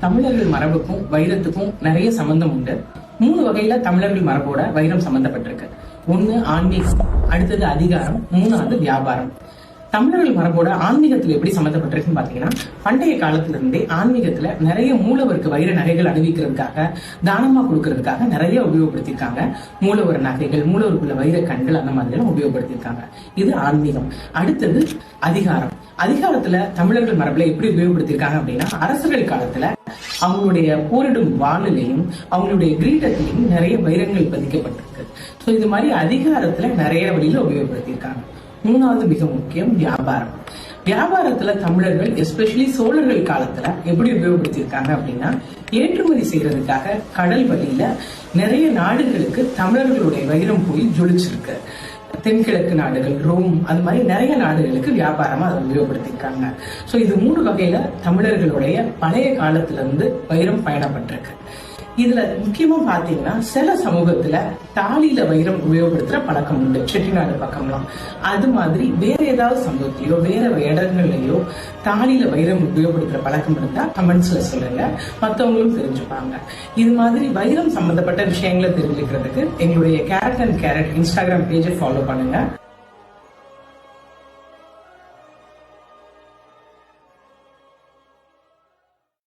தமிழர்கள் மரபுக்கும் வைரத்துக்கும் நிறைய சம்பந்தம் உண்டு. 3 வகையில தமிழர்கள் மரபோட வைரம் சம்பந்தப்பட்டிருக்கு. 1 ஆன்மீகம், அடுத்தது அதிகாரம், 3வது வியாபாரம். தமிழர்கள் மரபோட ஆன்மீகத்துல எப்படி சம்பந்தப்பட்டிருக்குன்னு பாத்தீங்கன்னா, பண்டைய காலத்துல இருந்தே ஆன்மீகத்துல நிறைய மூலவருக்கு வைர நகைகள் அணிவிக்கிறதுக்காக, தானமா கொடுக்கறதுக்காக நிறைய உபயோகப்படுத்திருக்காங்க. மூலவர் நகைகள், மூலவருக்குள்ள வைர கண்கள், அந்த மாதிரி எல்லாம் உபயோகப்படுத்திருக்காங்க. இது ஆன்மீகம். அடுத்தது அதிகாரம். அதிகாரத்துல தமிழர்கள் மரபுல எப்படி உபயோகப்படுத்திருக்காங்க அப்படின்னா, அரசர்கள் காலத்துல அவங்களுடைய போரிடும் வாளிலையும் அவங்களுடைய கிரீடத்திலையும் நிறைய வைரங்கள் பதிக்கப்பட்டிருக்கு. சோ இது மாதிரி அதிகாரத்துல நிறைய வழியில உபயோகப்படுத்தியிருக்காங்க. 3வது மிக முக்கியம் வியாபாரம். வியாபாரத்துல தமிழர்கள் எஸ்பெஷலி சோழர்கள் காலத்துல எப்படி உபயோகப்படுத்தியிருக்காங்க அப்படின்னா, ஏற்றுமதி செய்யறதுக்காக கடல் வழியில நிறைய நாடுகளுக்கு தமிழர்களுடைய வைரம் போய் ஜொலிச்சிருக்கு. தென்கிழக்கு நாடுகள், ரோம், அது மாதிரி நிறைய நாடுகளுக்கு வியாபாரமா அதை உபயோகப்படுத்திருக்காங்க. சோ இது 3 வகையில தமிழர்களுடைய பழைய காலத்துல இருந்து வைரம் பயணப்பட்டிருக்கு. இதுல முக்கியமா பாத்தீங்கன்னா, சில சமூகத்துல தாலியில வைரம் உபயோகப்படுத்துற பழக்கம் உண்டு, செட்டிநாடு பக்கம்லாம். அது மாதிரி வேற ஏதாவது சமூகத்திலயோ வேற இடங்கள்லயோ தாலியில வைரம் உபயோகப்படுத்துற பழக்கம் இருந்தா கமெண்ட்ஸ்ல சொல்லுங்க, மத்தவங்களும் தெரிஞ்சுப்பாங்க. இது மாதிரி வைரம் சம்பந்தப்பட்ட விஷயங்களை தெரிஞ்சுக்கிறதுக்கு எங்களுடைய கேரட் அண்ட் கேரட் இன்ஸ்டாகிராம் பேஜை ஃபாலோ பண்ணுங்க.